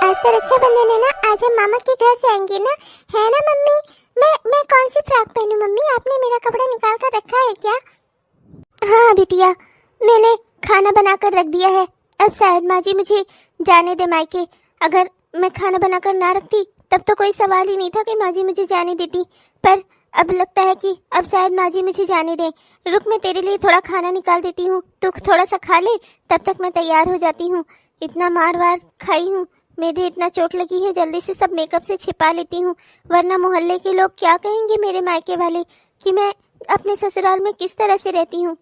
आज तो रक्षाबंधन है ना, आज हम मामा के घर जाएंगे ना, है ना मम्मी? मैं कौन सी फ्रॉक पहनूं मम्मी? आपने मेरा कपड़ा निकाल कर रखा है क्या? हाँ बिटिया, मैंने खाना बनाकर रख दिया है। अब शायद माँ जी मुझे जाने दे मायके। अगर मैं खाना बनाकर ना रखती तब तो कोई सवाल ही नहीं था कि माँ जी मुझे जाने देती, पर अब लगता है कि अब शायद माँ जी मुझे जाने दें। रुक, मैं तेरे लिए थोड़ा खाना निकाल देती हूँ, तू थोड़ा सा खा ले, तब तक मैं तैयार हो जाती हूँ। इतना मार वार खाई हूँ, मेरे इतना चोट लगी है, जल्दी से सब मेकअप से छिपा लेती हूँ, वरना मोहल्ले के लोग क्या कहेंगे मेरे मायके वाले कि मैं अपने ससुराल में किस तरह से रहती हूँ।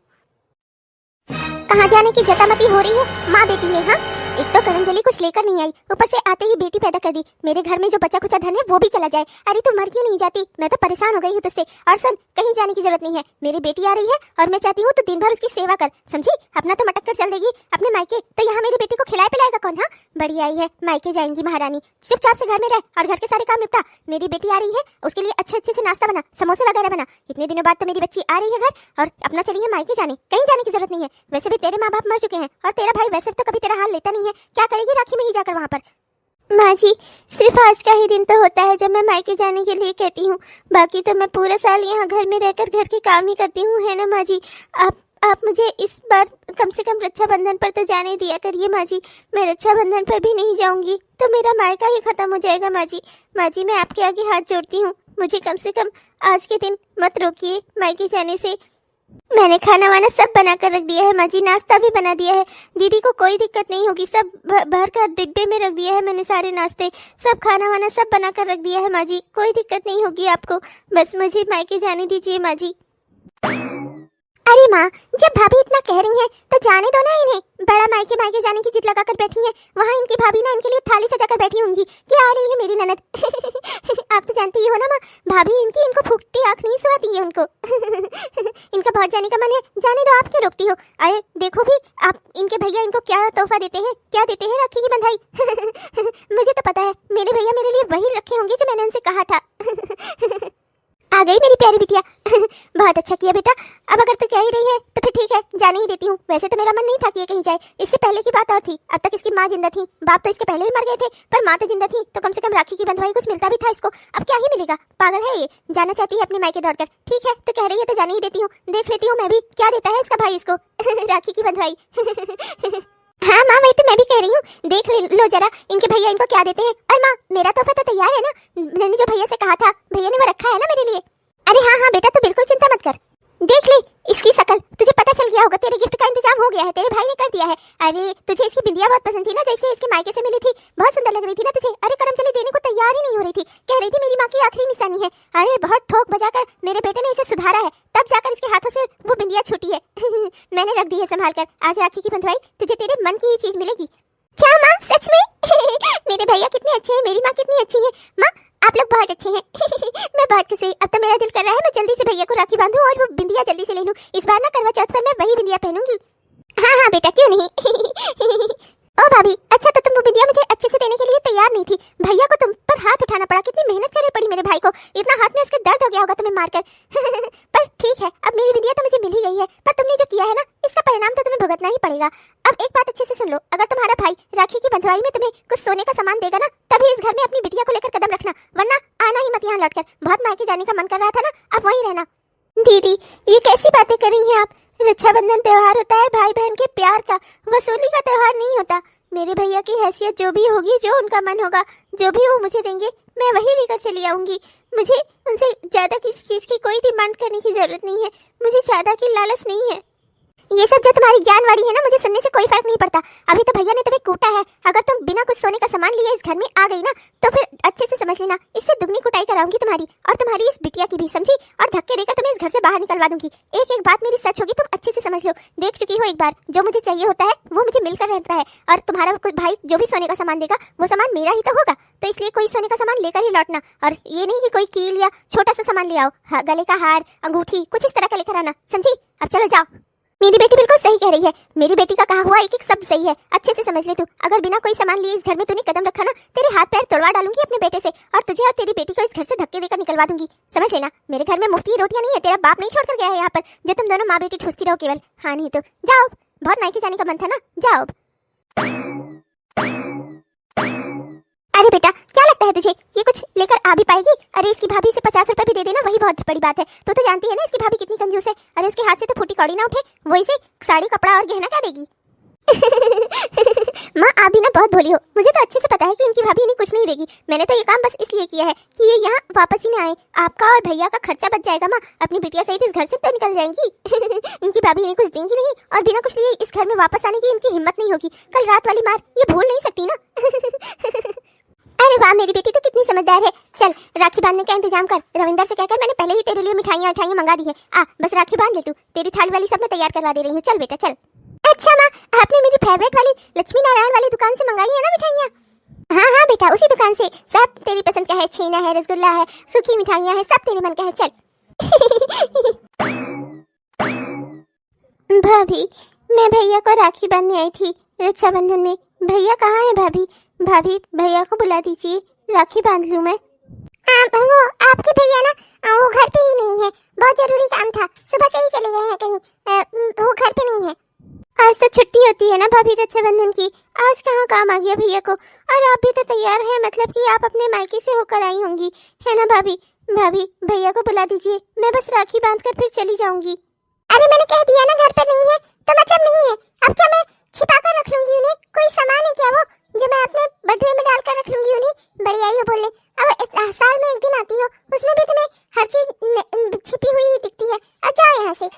कहाँ जाने की जतामती हो रही है माँ बेटी में? हाँ, एक तो करंजली कुछ लेकर नहीं आई, ऊपर से आते ही बेटी पैदा कर दी। मेरे घर में जो बचा कुचा धन है वो भी चला जाए। अरे तू मर क्यों नहीं जाती? मैं तो परेशान हो गई हूँ तुझसे। और सुन, कहीं जाने की जरूरत नहीं है, मेरी बेटी आ रही है और मैं चाहती हूँ तो दिन भर उसकी सेवा कर, समझी? अपना तो मटक कर चल देगी अपने मायके, तो यहाँ मेरी बेटी को खिलाए पिलाएगा कौन? हाँ, बड़ी आई है, मायके जाएंगी महारानी, चुपचाप से घर में रह और घर के सारे काम निपटा। मेरी बेटी आ रही है, उसके लिए अच्छे अच्छे से नाश्ता बना, समोसे वगैरह बना। इतने दिनों बाद तो मेरी बच्ची आ रही है घर और अपना चलिए मायके जाने। कहीं जाने की जरूरत नहीं है, वैसे भी तेरे माँ बाप मर चुके हैं और तेरा भाई वैसे तो कभी तेरा हाल लेता नहीं है। क्या करेगी राखी में ही जाकर वहाँ पर? माँ जी, सिर्फ आज का ही दिन तो होता है जब मैं मायके जाने के लिए कहती हूँ, बाकी तो मैं पूरा साल यहाँ घर में रहकर घर के काम ही करती हूँ, है ना माँ जी? आप मुझे इस बार कम से कम रक्षाबंधन पर तो जाने दिया करिए माँ जी। मैं रक्षाबंधन पर भी नहीं जाऊंगी तो मेरा मायका ही खत्म हो जाएगा माँ जी। माँ जी, मैं आपके आगे हाथ जोड़ती हूँ, मुझे कम से कम आज के दिन मत रोकिए मायके जाने से। मैंने खाना वाना सब बना कर रख दिया है माँ जी, नाश्ता भी बना दिया है, दीदी को कोई दिक्कत नहीं होगी। सब भर कर डिब्बे में रख दिया है मैंने, सारे नाश्ते सब खाना वाना सब बना कर रख दिया है माँ जी, कोई दिक्कत नहीं होगी आपको, बस मुझे मायके जाने दीजिए माँ जी। अरे माँ, जब भाभी इतना कह रही हैं तो जाने दो ना इन्हें। बड़ा मायके मायके जाने की जिद लगाकर बैठी हैं, वहाँ इनकी भाभी ना इनके लिए थाली सजाकर बैठी होंगी कि आ रही है मेरी ननद। आप तो जानती ही हो ना माँ, भाभी इनकी इनको फूकती आँख नहीं सुहाती है उनको। इनका बहुत जाने का मन है, जाने दो, आप क्यों रोकती हो? अरे देखो भी, आप इनके भैया इनको क्या तोहफा देते हैं, क्या देते हैं राखी की बंधाई। मुझे तो पता है मेरे भैया मेरे लिए वही रखे होंगे जो मैंने उनसे कहा था। आ गई मेरी प्यारी बिटिया। बहुत अच्छा किया बेटा, अब अगर तू कह ही रही है तो फिर ठीक है, जाने ही देती हूँ। वैसे तो मेरा मन नहीं था कि ये कहीं जाए, इससे पहले की बात और थी, अब तक इसकी माँ जिंदा थी, बाप तो इसके पहले ही मर गए थे, पर माँ तो जिंदा थी तो कम से कम राखी की बंधवाई कुछ मिलता भी था इसको। अब क्या ही मिलेगा, पागल है ये, जाना चाहती है अपने मायके दौड़कर। ठीक है, तो कह रही है तो जाने ही देती हूँ, देख लेती हूँ मैं भी क्या देता है इसका भाई इसको। राखी की बंधवाई। हाँ माँ, वही तो मैं भी कह रही हूँ, देख लो जरा इनके भैया इनको क्या देते हैं। और माँ, मेरा तोहफा तो तैयार है ना, मैंने जो भैया से कहा था, भैया ने वो रखा है ना मेरे लिए। अरे हाँ हाँ बेटा, तू बिल्कुल चिंता मत कर, देख ले इसकी शकल, तुझे पता चल गया होगा, तेरे गिफ्ट का इंतजाम हो गया है, तेरे भाई ने कर दिया है। अरे तुझे इसकी बिंदिया बहुत पसंद थी ना, जैसे इसके मायके से मिली थी, बहुत सुंदर लग रही थी ना तुझे। अरे करमचली देने को तैयार ही नहीं हो रही थी, कह रही थी मेरी माँ की आखिरी निशानी है। अरे बहुत ठोक बजाकर मेरे बेटे ने इसे सुधारा है, तब जाकर इसके हाथों से वो बिंदिया छूटी है। मैंने रख दी है संभाल कर, आज राखी की बंधवाई तुझे तेरे मन की ही चीज मिलेगी। क्या माँ, सच में? मेरे भैया कितने अच्छे हैं, मेरी माँ कितनी अच्छी है। माँ आप लोग बहुत अच्छे हैं। मैं बहुत खुश हुई, अब तो मेरा दिल कर रहा है मैं जल्दी से भैया को राखी बांधूं और वो बिंदिया जल्दी से ले लूं। इस बार ना करवा चौथ पर मैं वही बिंदिया पहनूंगी। हाँ हाँ बेटा, क्यों नहीं। ओ भाभी, अच्छा तो तुम वो बिंदिया मुझे अच्छे से देने के लिए तैयार नहीं थी, भैया को तुम पर हाथ उठाना पड़ा, कितनी मेहनत करनी पड़ी मेरे भाई को, इतना हाथ में उसके दर्द हो गया होगा तुम्हें मारकर। पर ठीक है, अब मेरी बिंदिया तो मुझे मिल ही गई है, पर तुमने जो किया है ना इसका परिणाम तो तुम्हें भुगतना ही पड़ेगा। अब एक बात अच्छे से सुन लो, अगर तुम्हारा भाई राखी की बंधवाई में तुम्हें कुछ सोने का सामान देगा ना, तभी इस घर में अपनी बिटिया को लेकर कदम रखना, वरना आना ही मत यहाँ लौटकर। बहुत मायके जाने का मन कर रहा था ना, अब वहीं रहना। दीदी, ये कैसी बातें कर रही हैं आप? रक्षाबंधन त्योहार होता है भाई बहन के प्यार का, वसूली का त्योहार नहीं होता। मेरे भैया की हैसियत जो भी होगी, जो उनका मन होगा, जो भी वो मुझे देंगे मैं वही लेकर चली आऊंगी। मुझे उनसे ज्यादा किसी चीज की कोई डिमांड करने की जरूरत नहीं है, मुझे ज्यादा की लालच नहीं है। ये सब जो तुम्हारी ज्ञानवाड़ी है ना, मुझे सुनने से कोई फर्क नहीं पड़ता। अभी तो भैया ने तुम्हें कूटा है, अगर तुम बिना कुछ सोने का सामान लिए इस घर में आ गई ना, तो फिर अच्छे से समझ लेना, इससे दुगनी कुटाई कराऊंगी तुम्हारी और तुम्हारी इस बिटिया की भी, समझी? और धक्के देकर तुम्हें इस घर से बाहर निकलवा दूंगी। एक एक बात मेरी सच होगी, तुम अच्छे से समझ लो। देख चुकी हो एक बार, जो मुझे चाहिए होता है वो मुझे मिलकर रहता है, और तुम्हारा कोई भाई जो भी सोने का सामान देगा वो सामान मेरा ही तो होगा, तो इसलिए कोई सोने का सामान लेकर ही लौटना, और ये नहीं कि कोई कील या छोटा सा सामान ले आओ। हाँ, गले का हार, अंगूठी, कुछ इस तरह का लेकर आना, समझी? अब चलो जाओ। मेरी बेटी बिल्कुल सही कह रही है, मेरी बेटी का कहा हुआ एक एक शब्द सही है, अच्छे से समझ ले तू। अगर बिना कोई सामान लिए इस घर में तूने कदम रखा ना, तेरे हाथ पैर तोड़वा डालूंगी अपने बेटे से, और तुझे और तेरी बेटी को इस घर से धक्के देकर निकलवा दूंगी, समझ लेना। मेरे घर में मुफ्ती रोटियां नहीं है, तेरा बाप नहीं छोड़कर गया है यहाँ पर जो तुम दोनों माँ बेटी ठूसती रहो केवल। हाँ नहीं तो जाओ, बहुत मायके जाने का मन था ना, जाओ। तुझे ये कुछ लेकर आ भी पाएगी? अरे इसकी भाभी से 50 रुपए भी दे देना, वही बहुत बड़ी बात है। तो जानती है ना इसकी भाभी कितनी कंजूस है। अरे उसके हाथ से तो फूटी कौड़ी ना उठे, वही से साड़ी कपड़ा और गहना क्या देगी। माँ आप भी ना बहुत भोली हो। मुझे तो अच्छे से पता है कि इनकी भाभी इन्हें कुछ नहीं देगी। मैंने तो ये काम बस इसलिए किया है कि ये यहाँ वापस ही ना आए। आपका और भैया का खर्चा बच जाएगा माँ। अपनी बिटिया सहित इस घर से तो निकल जाएंगी। इनकी भाभी इन्हें कुछ देंगी नहीं और बिना कुछ लिए इस घर में वापस आने की इनकी हिम्मत नहीं होगी। कल रात वाली मार ये भूल नहीं सकती ना। अरे वाह मेरी बेटी तो कितनी समझदार है। चल राखी बांधने का इंतजाम कर। रविंदर से कहकर मैंने पहले ही तेरे लिए मिठाइयाँ मंगा दी है। आ बस राखी बांध ले तू। तेरी थाली वाली सब मैं तैयार करवा दे रही हूँ। चल बेटा चल। अच्छा माँ आपने मेरी फेवरेट वाली लक्ष्मी नारायण वाली दुकान से मंगाई है ना मिठाइयाँ? हाँ हाँ बेटा उसी दुकान से। सब तेरी पसंद का है, छेना है, रसगुल्ला है, सूखी मिठाइयाँ है, सब तेरे मन का है। चल। भाभी मैं भैया को राखी बांधने आई थी रक्षाबंधन में। भैया कहाँ है भाभी? भाभी भैया को बुला दीजिए, राखी बांध लूँ मैं। वो आपके भैया ना वो घर पे ही नहीं है। बहुत जरूरी काम था, सुबह से ही चले गए हैं कहीं। वो घर पे नहीं है। आज तो छुट्टी होती है ना भाभी रक्षाबंधन की। आज कहाँ काम आ गया भैया को। और आप भी तो तैयार हैं, मतलब कि आप अपने मायके से होकर आई होंगी है ना भाभी? भाभी भैया को बुला दीजिए, मैं बस राखी बांधकर फिर चली जाऊंगी। अरे मैंने कह दिया ना घर पे नहीं है तो मतलब नहीं है। अब क्या मैं छिपा कर रख लूंगी उन्हें? कोई सामान है क्या वो जो मैं अपने बटुए में डालकर रख लूंगी उन्हें? बड़ी आई हो बोलने। अब साल में एक दिन आती हो, उसमें भी तुम्हें हर चीज छिपी हुई दिखती है। अब जाओ यहाँ से।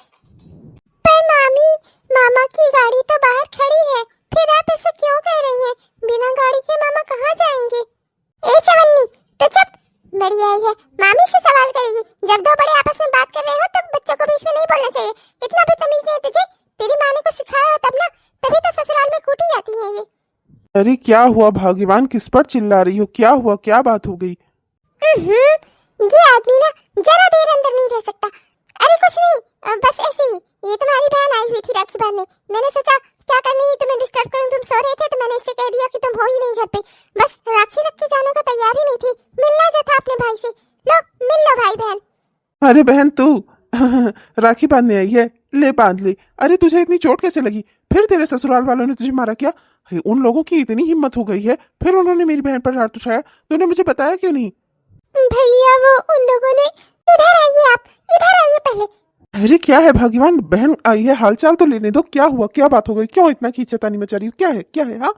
पर मामी मामा की गाड़ी तो बाहर खड़ी है, फिर आप ऐसा क्यों कह रही हैं? बिना गाड़ी के मामा कहाँ जाएंगे? ए चवन्नी तो चुप। बड़ी आई है, मामी से सवाल करेगी। जब दो बड़े आपस में बात कर रहे हो तब बच्चों को बीच में नहीं बोलना चाहिए। इतना भी तमीज नहीं है तुझे? तेरी माँ ने कुछ सिखाया हो तब ना, तभी तो ससुराल में कूटी जाती है ये। अरे क्या हुआ भाग्यवान, किस पर चिल्ला रही हो? क्या हुआ, क्या बात हो गई? ये आदमी ना जरा देर अंदर नहीं रह सकता। अरे कुछ नहीं, बस ऐसे ही। ये तुम्हारी बहन आई हुई थी राखी बांधने। मैंने सोचा क्या करनी है तुम्हें डिस्टर्ब करूं, तुम सो रहे थे तो मैंने इससे कह दिया कि तुम हो ही नहीं घर पे। बस राखी रख के जाने को तैयार ही नहीं थी। मिलना जो था अपने भाई से। लो मिल लो भाई बहन। अरे बहन तू राखी बांधने आई है, ले बांध ले। अरे तुझे इतनी चोट कैसे लगी? फिर तेरे ससुराल वालों ने तुझे मारा क्या? उन लोगों की इतनी हिम्मत हो गई है, फिर उन्होंने मेरी बहन पर हाथ उठाया। तूने मुझे बताया क्यों नहीं? भैया वो उन लोगों ने। इधर आइए, आप इधर आइए पहले। अरे क्या है भाग्यवान, बहन आई है, हालचाल तो लेने दो। क्या हुआ, क्या बात हो गई? क्यों इतना खींचतानी मचा रही हो? क्या है, क्या है? हाँ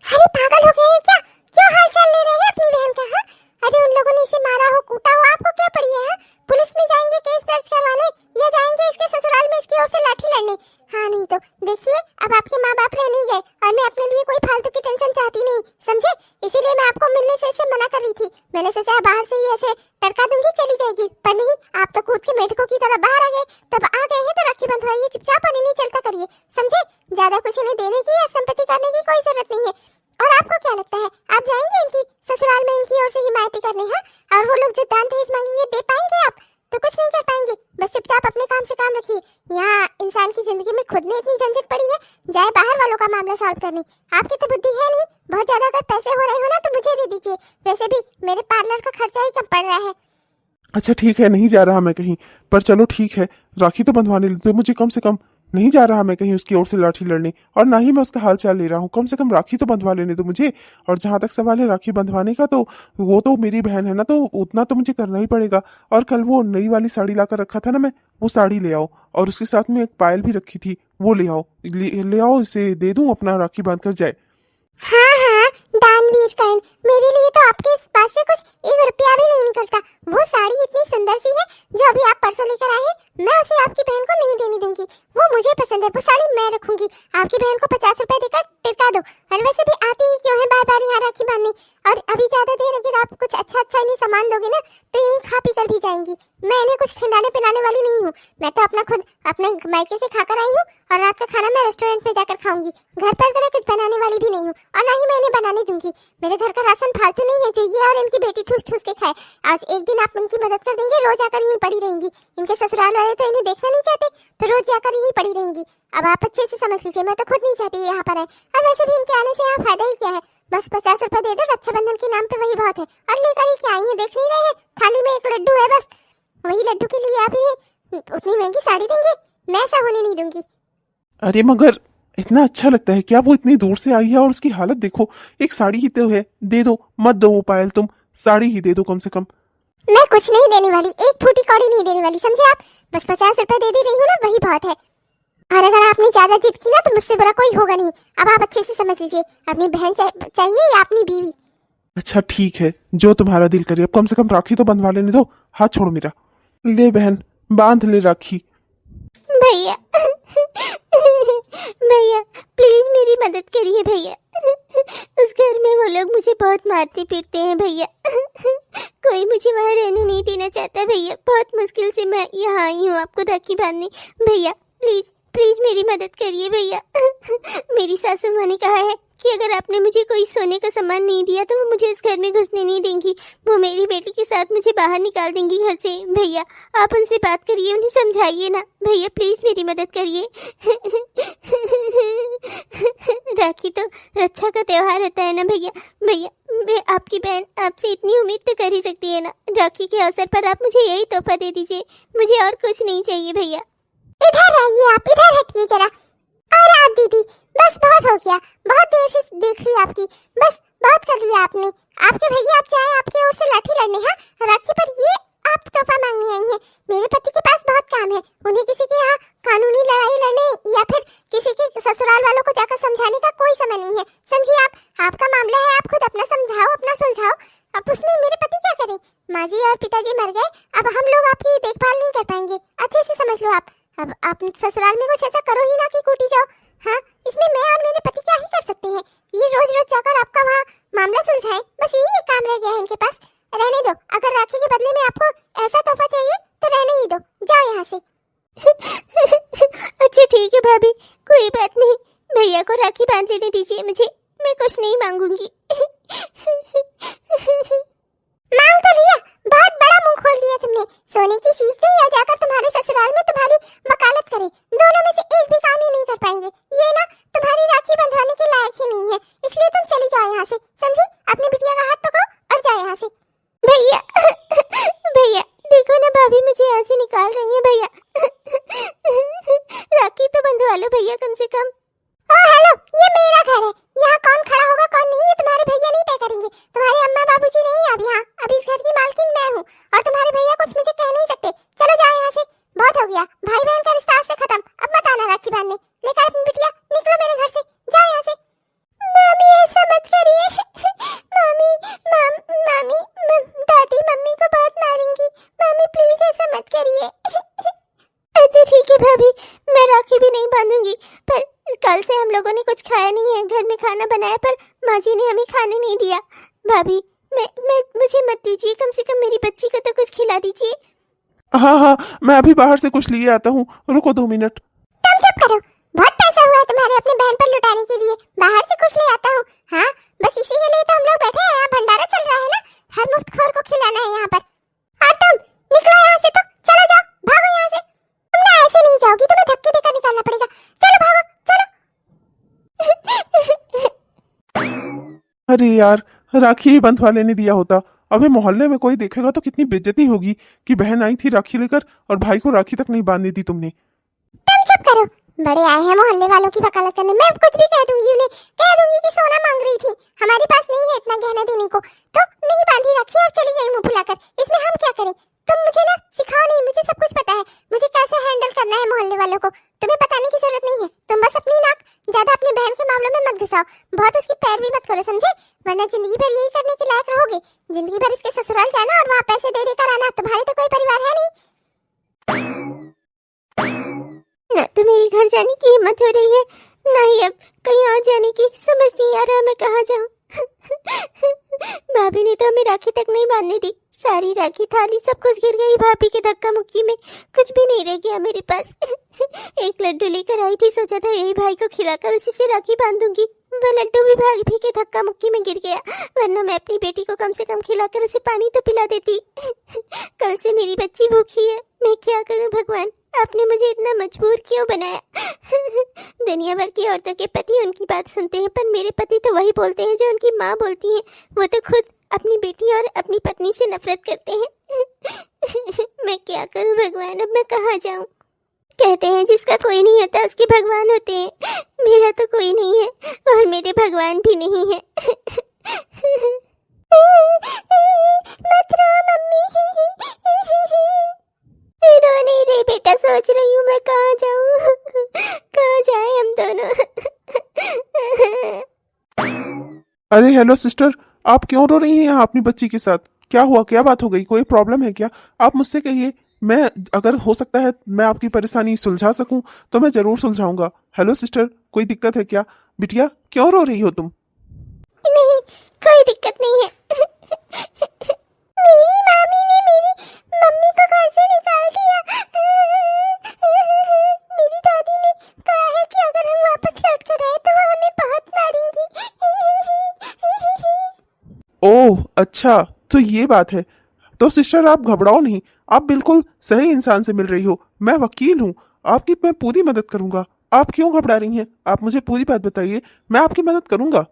अरे पागल हो गए हैं क्या? क्यों हालचाल ले रहे हैं अपनी बहन का? हाँ अरे उन लोगों ने इसे मारा हो, कूटा हो, आपको क्या पड़ी है? पुलिस में जाएंगे केस दर्ज करवाने या जाएंगे इसके ससुराल में इसकी ओर से लाठी लड़ने? हाँ नहीं तो देखिए, अब आपके माँ बाप रह नहीं गए और मैं अपने लिए कोई फालतू की टेंशन चाहती नहीं, समझे? इसीलिए मैं आपको मिलने से इसे मना कर रही थी। मैंने सोचा बाहर से ही ऐसे टरका दूंगी चली जाएगी, पर नहीं, आप तो कूद के मेढकों की तरह बाहर आ गए। तब आ गए हैं तो राखी बंधवाइए चुपचाप और इन्हें चलता करिए, समझे? ज्यादा कुछ इन्हें देने की या संपत्ति करने की कोई जरूरत नहीं है। और आपको क्या लगता है आप जाएंगे इनकी ससुराल में इनकी ओर से हिमायती करने? हाँ और वो लोग जो दान दहेज मांगेंगे दे पाएंगे आप? तो कुछ नहीं कर पाएंगे। बस चुपचाप अपने काम से काम रखिए। यहाँ इंसान की जिंदगी में खुद में इतनी झंझट पड़ी है, जाए बाहर वालों का मामला सॉल्व करने। आपकी तो बुद्धि है नहीं। बहुत ज्यादा अगर पैसे हो रहे हो ना तो मुझे दे दीजिए। वैसे भी मेरे पार्लर का खर्चा ही कम पड़ रहा है। अच्छा ठीक है, नहीं जा रहा मैं कहीं, पर चलो ठीक है, राखी तो बंधवाने दो मुझे। कम से कम नहीं जा रहा मैं कहीं उसकी ओर से लाठी लड़ने, और ना ही मैं उसका हाल चाल ले रहा हूँ। कम से कम राखी तो बंधवा लेने दो मुझे। और जहां तक सवाल है राखी बंधवाने का, तो वो तो मेरी बहन है ना, तो उतना तो मुझे करना ही पड़ेगा। और कल वो नई वाली साड़ी लाकर रखा था ना मैं, वो साड़ी ले आओ, और उसके साथ में एक पायल भी रखी थी वो ले आओ। ले आओ, इसे दे दूं, अपना राखी बांध कर जाए। हाँ हाँ दानवीर कर्ण, मेरे लिए तो आपके इस पास से कुछ 1 रुपया भी नहीं निकलता। वो साड़ी इतनी सुंदर सी है जो अभी आप परसों लेकर आए हैं, मैं उसे आपकी बहन को नहीं देने दूंगी। वो मुझे पसंद है, वो साड़ी मैं रखूंगी। आपकी बहन को 50 रुपए देकर टिका दो। और वैसे भी आती ही क्यों है बार बार यहाँ राखी बांधने? और अभी ज्यादा देर अगर आप कुछ अच्छा अच्छा इन्हें सामान दोगे ना तो यही खा पी कर भी जाएंगी। मैं इन्हें कुछ खिलाने पिलाने वाली नहीं हूँ। मैं तो अपना खुद अपने मायके से खाकर आई हूँ, और रात का खाना मैं रेस्टोरेंट में जाकर खाऊंगी। घर पर तो मैं कुछ बनाने वाली भी नहीं हूँ, और ना ही मैं इन्हें बनाने दूंगी। मेरे घर का राशन फालतू नहीं है जो ये और इनकी बेटी ठूस ठूस के खाए। आज एक दिन आप उनकी मदद कर देंगे, रोज आकर यहीं पड़ी रहेंगी। इनके ससुराल वाले तो इन्हें देखना नहीं चाहते, तो रोज जाकर यहीं पड़ी रहेंगी। अब आप अच्छे से समझ लीजिए, मैं तो खुद नहीं चाहती यहाँ पर है। और वैसे भी इनके आने से यहाँ फायदा ही क्या है? बस 50 रुपए दे दो, रक्षाबंधन के नाम पे वही बहुत है। और लेकर ही क्या आई है, देख नहीं रहे हैं? थाली में एक लड्डू है, बस वही लड्डू के लिए आप ही उतनी महंगी साड़ी देंगे? मैं ऐसा होने नहीं दूंगी। अरे मगर इतना अच्छा लगता है क्या? वो इतनी दूर से आई है और उसकी हालत देखो। एक साड़ी ही तो है, दे दो, मत दो वो पायल तुम। साड़ी ही दे दो कम से कम। मैं कुछ नहीं देने वाली, एक फूटी कौड़ी नहीं देने वाली, समझे आप? बस 50 रुपए दे रही हूँ ना, वही बहुत है। और अगर आपने ज्यादा जिद की ना तो मुझसे बुरा कोई होगा नहीं। अब आप अच्छे से समझ लीजिए, अपनी बहन चाहिए या अपनी बीवी? अच्छा ठीक है, जो तुम्हारा दिल करे। अब कम से कम राखी तो बंधवा लेने दो। हाथ छोड़ो मेरा। ले बहन, बांध ले राखी। भैया भैया प्लीज मेरी मदद करिए भैया। उस घर में वो लोग मुझे बहुत मारते पीटते हैं भैया। कोई मुझे वहाँ रहने नहीं देना चाहता भैया। बहुत मुश्किल से मैं यहाँ आई हूँ आपको राखी बांधने। भैया प्लीज प्लीज मेरी मदद करिए भैया। मेरी सासू माँ ने कहा है कि अगर आपने मुझे कोई सोने का सामान नहीं दिया तो वो मुझे इस घर में घुसने नहीं देंगी। वो मेरी बेटी के साथ मुझे बाहर निकाल देंगी घर से। भैया आप उनसे बात करिए, उन्हें समझाइए ना भैया, प्लीज मेरी मदद करिए। राखी तो रक्षा का त्योहार होता है ना भैया। भैया मैं आपकी बहन, आपसे इतनी उम्मीद तो कर ही सकती है ना। राखी के अवसर पर आप मुझे यही तोहफा दे दीजिए, मुझे और कुछ नहीं चाहिए भैया। इधर आइए, आप इधर हटिए जरा। और आप दीदी, बस बहुत हो गया, बहुत देर से देख ली आपकी, बस बात कर लिया आपने। आपके भैया आप चाहे आपकी ओर से लाठी लड़ने, हाँ राखी पर ये आप तोहफा मांगने आई हैं। मेरे पति के पास बहुत काम है, उन्हें किसी के यहाँ कानूनी लड़ाई लड़ने या फिर किसी के ससुराल वालों को जाकर समझाने का कोई समय नहीं है, समझिए आप। आपका मामला है, आप खुद अपना समझाओ, अपना सुलझाओ। अब उसमें मेरे पति क्या करें? माँ जी और पिताजी मर गए, अब हम लोग आपकी देखभाल नहीं कर पाएंगे, अच्छे से समझ लो आप। अब आप ससुराल में कुछ ऐसा करो ही ना कि कूटी जाओ। हाँ इसमें मैं और मेरे पति क्या ही कर सकते हैं? ये रोज रोज जाकर आपका वहाँ मामला सुलझाएं, बस यही एक काम रह गया है इनके पास। रहने दो, अगर राखी के बदले में आपको ऐसा तोहफा चाहिए तो रहने ही दो, जाओ यहाँ से। अच्छा ठीक है भाभी, कोई बात नहीं, भैया को राखी बांध लेने दीजिए मुझे, मैं कुछ नहीं मांगूंगी। मांग तो लिया, बहुत बड़ा मुंह खोल दिया तुमने। सोने की चीज थी या जाकर तुम्हारे ससुराल में तुम्हारी वकालत करे, दोनों में से एक भी काम ही नहीं कर पाएंगे। ये ना तुम्हारी राखी बंधवाने के लायक ही नहीं है, इसलिए तुम चली जाओ यहाँ से, समझी? अपनी बिटिया का हाथ पकड़ो और जाओ यहाँ से। भैया भैया देखो ना, भाभी मुझे यहाँ से निकाल रही है भैया। राखी तो बंधवा लो भैया कम से कम। ओ हेलो, ये मेरा घर है, यहाँ कौन खड़ा होगा कौन नहीं ये तुम्हारे भैया नहीं तय करेंगे। तुम्हारे अम्मा बाबूजी नहीं है अब यहाँ, अब इस घर की मालकिन मैं हूँ और तुम्हारे भैया कुछ मुझे कह नहीं सकते। चलो जाओ यहाँ से, बहुत हो गया, भाई बहन का रिश्ता आज से खत्म। अब मत आना राखी बांधने, लेकर अपनी बिटिया निकलो मेरे घर से, जाओ यहाँ से। मामी ऐसा मत करिए। मामी मामी दादी मम्मी को बहुत मारेंगी, मामी प्लीज ऐसा मत करिए। अच्छा ठीक है भाभी, मैं राखी भी नहीं बांधूंगी, पर कल से हम लोगों ने कुछ खाया नहीं है, घर में खाना बनाया पर माँ जी ने हमें खाने नहीं दिया। भाभी मुझे मत दीजिए, कम से कम मेरी बच्ची को तो कुछ खिला दीजिए। हाँ हाँ, मैं अभी बाहर से कुछ लिए आता हूँ, रुको 2 मिनट। तुम चुप करो, बहुत पैसा हुआ है तुम्हारे अपनी बहन पर लुटाने के लिए, बाहर से कुछ ले आता हूँ। हाँ बस इसी के लिए तो हम लोग बैठे हैं, यहाँ भंडारा चल रहा है ना, हर मुफ्तखोर को खिलाना है यहाँ पर। और तुम निकलो यहाँ से, तो चलो जाओ, भागो यहाँ से। तुम ना ऐसे नहीं जाओगी, तुम्हें धक्के देकर निकालना पड़ेगा, चलो भागो चलो। अरे यार, राखी ही बंधवा लेने दिया होता। अबे मोहल्ले में कोई देखेगा तो कितनी बेइज्जती होगी कि बहन आई थी राखी लेकर और भाई को राखी तक नहीं बांधने दी तुमने। तुम चुप करो, बड़े आए हैं मोहल्ले वालों की वकालत करने। मैं कुछ भी कह दूंगी उन्हें, कह दूंगी कि सोना मांग रही थी, हमारे पास नहीं है इतना गहना देने को, तो नहीं बांधी रखी और चली गई मुंह फुलाकर। इसमें हम क्या करें? तुम मुझे ना सिखाओ नहीं, मुझे सब कुछ पता है, मुझे कैसे हैंडल करना है मोहल्ले वालों को, तुम्हें बताने की जरूरत नहीं है। तुम बस अपनी नाक ज्यादा अपनी बहन के मामलों में मत घुसाओ, बहुत उसकी पैरवी मत करो, समझे? वरना जिंदगी भर यही करने के लायक रहोगे, जिंदगी भर इसके ससुराल जाना और वहाँ पैसे दे देकर आना। तुम्हारे तो कोई परिवार है नहीं ना, तो मेरे घर जाने की हिम्मत हो रही है, ना ही अब कहीं और जाने की। समझ नहीं आ रहा मैं कहाँ जाऊँ। भाभी ने तो हमें राखी तक नहीं बांधने दी, सारी राखी थाली सब कुछ गिर गई भाभी के धक्का मुक्की में, कुछ भी नहीं रह गया मेरे पास। एक लड्डू लेकर आई थी, सोचा था यही भाई को खिलाकर उसी से राखी बांधूंगी, वो लड्डू भी भाभी के धक्का मुक्की में गिर गया, वरना मैं अपनी बेटी को कम से कम खिलाकर उसे पानी तो पिला देती। कल से मेरी बच्ची भूखी है, मैं क्या करूं भगवान, आपने मुझे इतना मजबूर क्यों बनाया? दुनिया भर की औरतों के पति उनकी बात सुनते हैं, पर मेरे पति तो वही बोलते हैं जो उनकी माँ बोलती है, वो तो खुद अपनी बेटी और अपनी पत्नी से नफरत करते हैं। मैं क्या करूं भगवान, अब मैं कहाँ जाऊं? कहते हैं जिसका कोई नहीं होता उसके भगवान होते हैं, मेरा तो कोई नहीं है और मेरे भगवान भी नहीं है। दोनों। अरे हेलो सिस्टर, आप क्यों रो रही हैं यहाँ अपनी बच्ची के साथ? क्या हुआ, क्या बात हो गई, कोई प्रॉब्लम है क्या? आप मुझसे कहिए, मैं अगर हो सकता है मैं आपकी परेशानी सुलझा सकूं तो मैं जरूर सुलझाऊंगा। हेलो सिस्टर, कोई दिक्कत है क्या? बिटिया क्यों रो रही हो तुम? नहीं, कोई दिक्कत नहीं है। मेरी मामी ने मेरी मम्मी को घर से निकाल दिया। मेरी दादी ने कहा है कि अगर हम वापस लौट कर आए तो वो हमें बहुत मारेंगी। ओह अच्छा, तो ये बात है। तो सिस्टर आप घबराओ नहीं, आप बिल्कुल सही इंसान से मिल रही हो। मैं वकील हूँ, आपकी मैं पूरी मदद करूंगा। आप क्यों घबरा रही हैं? आप मुझे पूरी बात बताइए, मैं आपकी मदद करूंगा।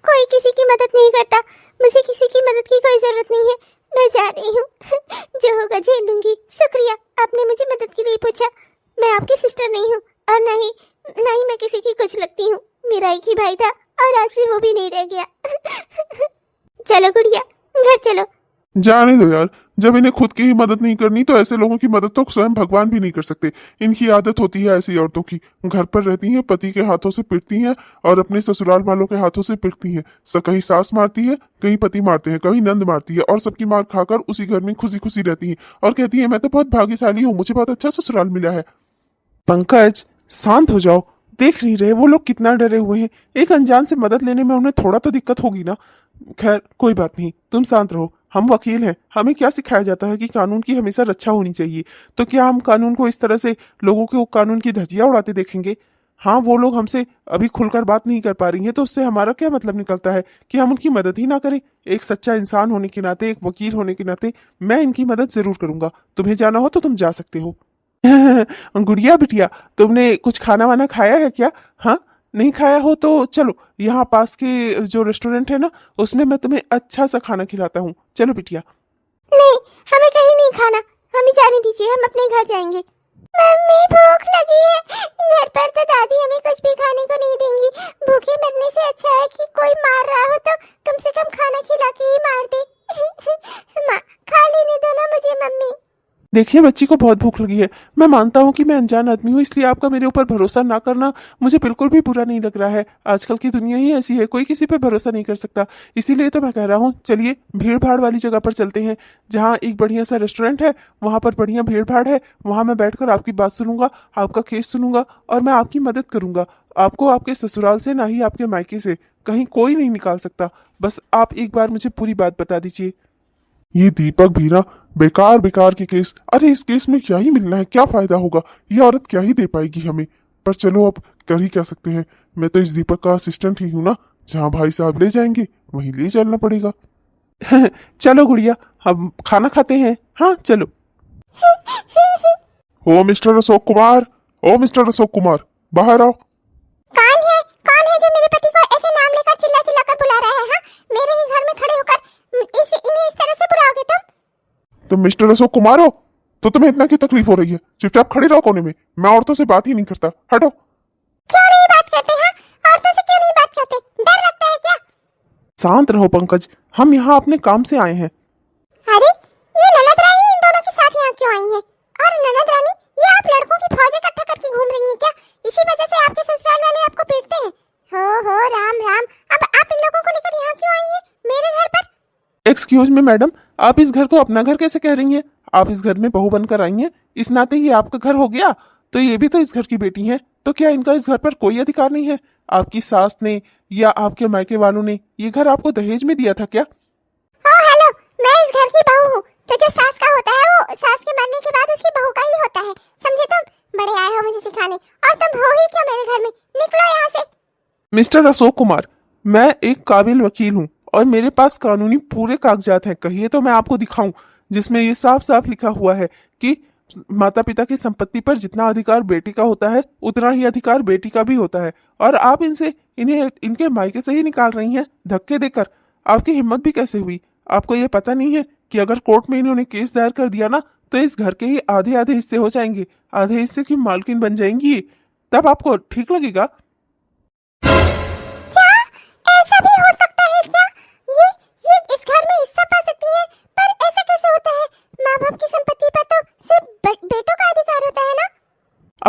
कोई किसी की मदद नहीं करता, मुझे किसी की मदद की कोई जरूरत नहीं है। मैं जा रही हूँ, जो होगा झेल लूंगी। शुक्रिया, आपने मुझे मदद के लिए पूछा। मैं आपकी सिस्टर नहीं हूँ और नहीं मैं किसी की कुछ लगती हूँ। मेरा एक ही भाई था और आज से वो भी नहीं रह गया। चलो गुड़िया, घर चलो। जाने दो यार, जब इन्हें खुद की ही मदद नहीं करनी तो ऐसे लोगों की मदद तो स्वयं भगवान भी नहीं कर सकते। इनकी आदत होती है ऐसी औरतों की, घर पर रहती हैं, पति के हाथों से पिटती हैं और अपने ससुराल वालों के हाथों से पिटती हैं। कहीं सास मारती है, कहीं पति मारते हैं, कहीं नंद मारती है और सबकी मार खाकर उसी घर में खुशी खुशी रहती हैं और कहती है मैं तो बहुत भाग्यशाली हूँ, मुझे बहुत अच्छा ससुराल मिला है। पंकज शांत हो जाओ, देख नहीं रहे वो लोग कितना डरे हुए हैं? एक अनजान से मदद लेने में उन्हें थोड़ा तो दिक्कत होगी ना। खैर कोई बात नहीं, तुम शांत रहो। हम वकील हैं, हमें क्या सिखाया जाता है कि कानून की हमेशा रक्षा होनी चाहिए। तो क्या हम कानून को इस तरह से लोगों को कानून की धज्जियां उड़ाते देखेंगे? हाँ, वो लोग हमसे अभी खुलकर बात नहीं कर पा रही हैं तो उससे हमारा क्या मतलब निकलता है कि हम उनकी मदद ही ना करें? एक सच्चा इंसान होने के नाते, एक वकील होने के नाते मैं इनकी मदद जरूर करूंगा। तुम्हें जाना हो तो तुम जा सकते हो। गुड़िया बिटिया, तुमने कुछ खाना वाना खाया है क्या? हाँ, नहीं खाया हो तो चलो, यहाँ पास के जो रेस्टोरेंट है ना, उसमें मैं तुम्हें अच्छा सा खाना खिलाता हूँ। चलो बिटिया। नहीं, हमें कहीं नहीं खाना, हमें जाने दीजिए, हम अपने घर जाएंगे। मम्मी भूख लगी है, घर पर तो दादी हमें कुछ भी खाने को नहीं देंगी। भूखे मरने से अच्छा है कि कोई मार रहा हो तो कम से कम खाना खिला के ही मार दे। माँ, खा लेने दो ना मुझे मम्मी। देखिए बच्ची को बहुत भूख लगी है, मैं मानता हूँ कि मैं अनजान आदमी हूँ, इसलिए आपका मेरे ऊपर भरोसा ना करना मुझे बिल्कुल भी बुरा नहीं लग रहा है। आजकल की दुनिया ही ऐसी है, कोई किसी पे भरोसा नहीं कर सकता। इसीलिए तो मैं कह रहा हूँ चलिए भीड़ भाड़ वाली जगह पर चलते हैं, जहाँ एक बढ़िया सा रेस्टोरेंट है, वहाँ पर बढ़िया भीड़ भाड़ है। वहाँ मैं बैठकर आपकी बात सुनूंगा, आपका केस सुनूंगा और मैं आपकी मदद करूंगा। आपको आपके ससुराल से, ना ही आपके मायके से कहीं कोई नहीं निकाल सकता। बस आप एक बार मुझे पूरी बात बता दीजिए। ये दीपक भी ना बेकार बेकार के केस, अरे इस केस में क्या ही मिलना है, क्या फायदा होगा, ये औरत क्या ही दे पाएगी हमें। पर चलो अब कर ही क्या सकते हैं, मैं तो इस दीपक का असिस्टेंट ही हूं ना, जहाँ भाई साहब ले जाएंगे वहीं ले चलना पड़ेगा। चलो गुड़िया, हम खाना खाते हैं। हाँ चलो। ओ मिस्टर अशोक कुमार, ओ मिस्टर अशोक कुमार, बाहर आओ। कौन है जो मेरे पति को ऐसे नाम लेकर चिल्ला चिल्ला कर बुला रहा है? हाँ, मेरे ही घर में खड़े होकर इन्हें इस तरह से बुलाओगे तुम? तुम मिस्टर अशोक कुमार हो तो तुम्हें इतना क्यों तकलीफ हो रही है? चुपचाप खड़े रहो कोने में, मैं औरतों से बात ही नहीं करता, हटो। क्यों नहीं बात करते? हाँ, औरतों से क्यों नहीं बात करते? डर लगता है क्या? शांत रहो पंकज, हम यहाँ अपने काम से आए हैं। अरे, ये ननद रानी इन दोनों के साथ यहाँ क्यों आई है? और ननद रानी, ये आप लड़कों की फौज इकट्ठा करके घूम रही हैं क्या? इसी वजह से आपके ससुराल वाले आपको पीटते हैं? हो राम राम, अब आप इन लोगों को लेकर यहाँ क्यों आई हैं मेरे घर पर? एक्सक्यूज मी मैडम, आप इस घर को अपना घर कैसे कह रही हैं? आप इस घर में बहू बनकर आई हैं, इस नाते ये आपका घर हो गया। तो ये भी तो इस घर की बेटी हैं, तो क्या इनका इस घर पर कोई अधिकार नहीं है? आपकी सास ने या आपके मायके वालों ने ये घर आपको दहेज में दिया था क्या? ओ हेलो, मैं इस घर की बहू हूँ, तो जो सास का होता है वो सास के मरने के बाद उसकी बहू का ही होता है, समझे तुम? बड़े आए हो मुझे सिखाने, और तुम हो ही क्यों मेरे घर में? निकलो यहाँ से। मिस्टर अशोक कुमार, मैं एक काबिल वकील हूँ और मेरे पास कानूनी पूरे कागजात हैं। कहिए तो मैं आपको दिखाऊं, जिसमें ये साफ साफ लिखा हुआ है कि माता पिता की संपत्ति पर जितना अधिकार बेटी का होता है उतना ही अधिकार बेटी का भी होता है। और आप इन्हें इनके मायके से ही निकाल रही हैं धक्के देकर। आपकी हिम्मत भी कैसे हुई? आपको ये पता नहीं है कि अगर कोर्ट में इन्होंने केस दायर कर दिया ना तो इस घर के ही आधे आधे हिस्से हो जाएंगे, आधे हिस्से की मालकिन बन जाएंगी ये। तब आपको ठीक लगेगा? क्या ऐसा भी हो सकता है क्या? ये इस घर में हिस्सा पा सकती है, पर ऐसा कैसे होता है? माँ बाप की संपत्ति पर तो सिर्फ बेटों का अधिकार होता है ना?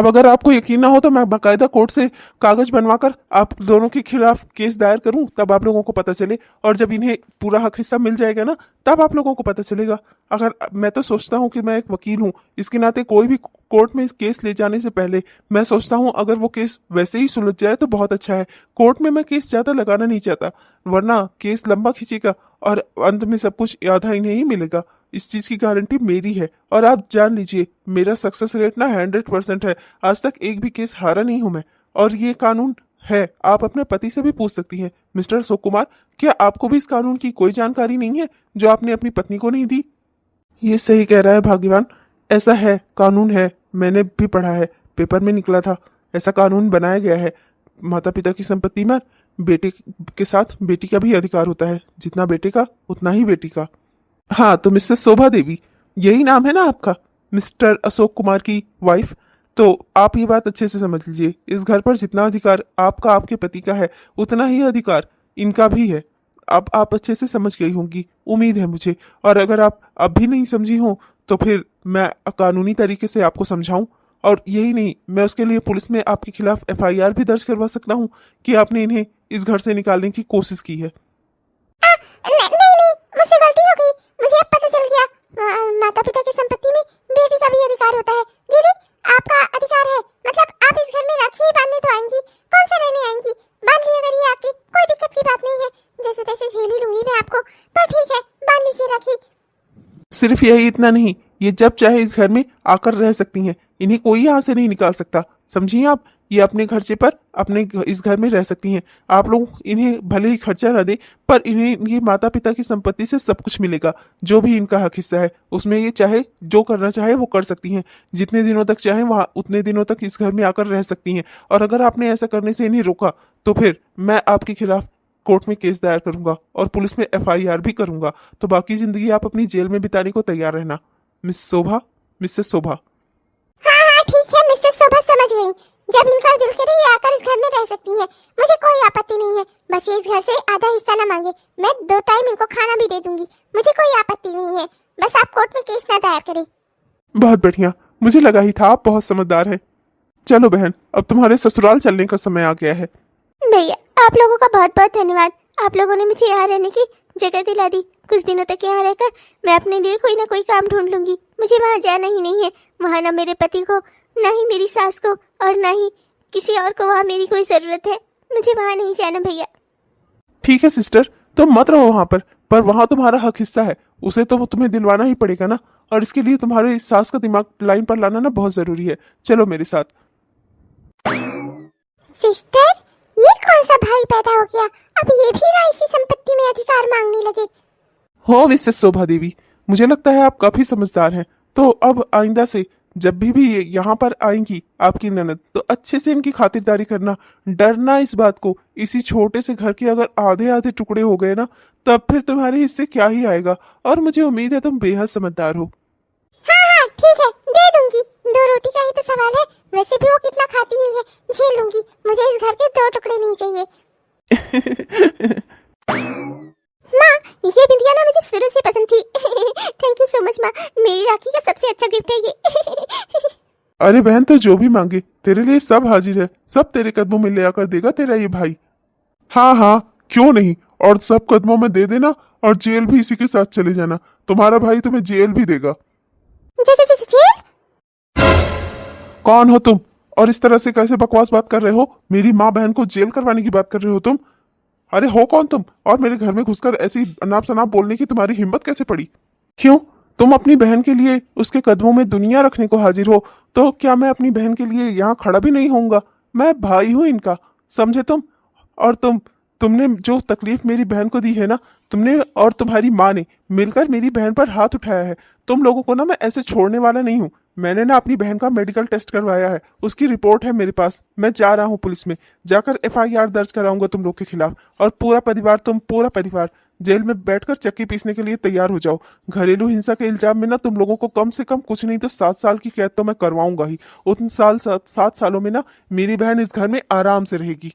अब अगर आपको यकीन ना हो तो मैं बाकायदा कोर्ट से कागज बनवाकर आप दोनों के खिलाफ केस दायर करूं, तब आप लोगों को पता चले। और जब इन्हें पूरा हक हिस्सा मिल जाएगा ना, तब आप लोगों को पता चलेगा। अगर मैं तो सोचता हूं कि मैं एक वकील हूं, इसके नाते कोई भी कोर्ट में केस ले जाने से पहले मैं सोचता हूं अगर वो केस वैसे ही सुलझ जाए तो बहुत अच्छा है। कोर्ट में मैं केस ज्यादा लगाना नहीं चाहता, वरना केस लंबा खींचेगा और अंत में सब कुछ आधा ही नहीं मिलेगा। इस चीज की गारंटी मेरी है। और आप जान लीजिए मेरा सक्सेस रेट ना 100% है। आज तक एक भी केस हारा नहीं हूं मैं। और ये कानून है, आप अपने पति से भी पूछ सकती हैं। मिस्टर अशोक कुमार, क्या आपको भी इस कानून की कोई जानकारी नहीं है जो आपने अपनी पत्नी को नहीं दी? ये सही कह रहा है भाग्यवान, ऐसा है, कानून है, मैंने भी पढ़ा है, पेपर में निकला था। ऐसा कानून बनाया गया है, माता पिता की संपत्ति में बेटे के साथ बेटी का भी अधिकार होता है, जितना बेटे का उतना ही बेटी का। हाँ, तो मिसेस शोभा देवी, यही नाम है ना आपका, मिस्टर अशोक कुमार की वाइफ? तो आप ये बात अच्छे से समझ लीजिए, इस घर पर जितना अधिकार आपका आपके पति का है, उतना ही अधिकार इनका भी है। अब आप अच्छे से समझ गई होंगी, उम्मीद है मुझे। और अगर आप अब भी नहीं समझी हो तो फिर मैं कानूनी तरीके से आपको समझाऊं। और यही नहीं, मैं उसके लिए पुलिस में आपके खिलाफ FIR भी दर्ज करवा सकता हूं कि आपने इन्हें इस घर से निकालने की कोशिश की है। नहीं, मुझसे गलती हो गई, मुझे अब पता चल गया। माता पिता की संपत्ति में बेटी का भी अधिकार होता है। दीदी, आपका अधिकार है, मतलब आप इस घर में राखी ही बांधने तो आएंगी, कौन सा रहने आएंगी? बांध ली अगर ये आपकी, कोई दिक्कत की बात नहीं है, जैसे तैसे झेल ही लूंगी मैं आपको, पर ठीक है, बांध लीजिए राखी। सिर्फ यही इतना नहीं, ये जब चाहे इस घर में आकर रह सकती हैं, इन्हें कोई यहाँ से नहीं निकाल सकता, समझिए आप। ये अपने खर्चे पर इस घर में रह सकती हैं। आप लोग इन्हें भले ही खर्चा ना दें, पर इन्हें ये माता पिता की संपत्ति से सब कुछ मिलेगा, जो भी इनका हक हिस्सा है उसमें ये चाहे जो करना चाहे वो कर सकती हैं। जितने दिनों तक चाहे वहाँ उतने दिनों तक इस घर में आकर रह सकती हैं। और अगर आपने ऐसा करने से इन्हें रोका तो फिर मैं आपके खिलाफ कोर्ट में केस दायर करूंगा और पुलिस में FIR भी करूंगा। तो बाकी जिंदगी आप अपनी जेल में बिताने को तैयार रहना, मिसेस शोभा। हाँ, ठीक है मिसेस शोभा, समझ गई। जब इनका दिल करे ये आकर इस घर में रह सकती हैं, मुझे कोई आपत्ति नहीं है। बस ये इस घर से आधा हिस्सा ना मांगे, मैं 2 टाइम इनको खाना भी दे दूंगी, मुझे कोई आपत्ति नहीं है। बस आप कोर्ट में केस ना दायर करें। बहुत बढ़िया, मुझे लगा ही था आप बहुत समझदार हैं। चलो बहन, अब तुम्हारे ससुराल चलने का समय आ गया है। भैया, आप लोगों का बहुत बहुत धन्यवाद। आप लोगों ने मुझे यहाँ रहने की जगह दिला दी। कुछ दिनों तक यहाँ रहकर मैं अपने लिए कोई ना कोई काम ढूंढ लूंगी। मुझे वहाँ जाना ही नहीं है। वहाँ ना मेरे पति को, ना ही मेरी सास को, और ना ही किसी और को वहाँ मेरी कोई जरूरत है। मुझे वहाँ नहीं जाना भैया। ठीक है सिस्टर, तुम मत रहो वहां पर वहां तुम्हारा हक हिस्सा है, उसे तो तुम्हें दिलवाना ही पड़ेगा ना। और इसके लिए तुम्हारे सास का दिमाग लाइन पर लाना ना बहुत जरूरी है। चलो मेरे साथ। सिस्टर, ये कौन सा भाई पैदा हो गया? अब ये भी राइसी संपत्ति में अधिकार मांगने लगे। हो मिसेस शोभा देवी, मुझे लगता है आप काफी समझदार हैं। तो अब आइंदा से जब भी ये यहाँ पर आएंगी आपकी ननद, तो अच्छे से इनकी खातिरदारी करना, डरना इस बात को। इसी छोटे से घर के अगर आधे आधे टुकड़े हो गए ना, तब फिर तुम्हारे हिस्से क्या ही आएगा। और मुझे उम्मीद है तुम बेहद समझदार हो। हाँ, ठीक है, दे दूंगी। 2 रोटी का ही तो सवाल है, वैसे भी वो कितना खाती ही है, झेल लूंगी। मुझे इस घर के 2 टुकड़े नहीं चाहिए। माँ, ये बिंदिया ना मुझे शुरू से पसंद थी। थैंक यू सो मच माँ, मेरी राखी का सबसे अच्छा गिफ्ट है ये। अरे बहन, तो जो भी मांगे तेरे लिए सब हाजिर है, सब तेरे कदमों में ले आकर देगा तेरा ये भाई। हाँ हाँ, क्यों नहीं, और सब कदमों में दे देना, और जेल भी इसी के साथ चले जाना। तुम्हारा भाई तुम्हें जेल भी देगा। जेल? कौन हो तुम, और इस तरह से कैसे बकवास बात कर रहे हो? मेरी माँ बहन को जेल करवाने की बात कर रहे हो तुम? अरे हो कौन तुम, और मेरे घर में घुसकर ऐसी अनाप शनाप बोलने की तुम्हारी हिम्मत कैसे पड़ी? क्यों, तुम अपनी बहन के लिए उसके कदमों में दुनिया रखने को हाजिर हो, तो क्या मैं अपनी बहन के लिए यहाँ खड़ा भी नहीं होऊंगा? मैं भाई हूं इनका, समझे तुम? और तुमने जो तकलीफ मेरी बहन को दी है ना, तुमने और तुम्हारी माँ ने मिलकर मेरी बहन पर हाथ उठाया है। तुम लोगों को ना मैं ऐसे छोड़ने वाला नहीं हूँ। मैंने ना अपनी बहन का मेडिकल टेस्ट करवाया है, उसकी रिपोर्ट है मेरे पास। मैं जा रहा हूँ पुलिस में, जाकर FIR दर्ज कराऊंगा तुम लोग के खिलाफ। और पूरा परिवार जेल में बैठकर चक्की पीसने के लिए तैयार हो जाओ। घरेलू हिंसा के इल्जाम में ना तुम लोगों को कम से कम कुछ नहीं तो 7 साल की कैद तो मैं करवाऊंगा ही। उन 7 सालों में ना मेरी बहन इस घर में आराम से रहेगी।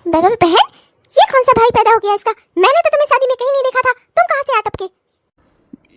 बहन, ये कौन सा भाई पैदा हो गया इसका? मैंने तो तुम्हें शादी में कहीं नहीं देखा था, तुम कहाँ से आ टपके?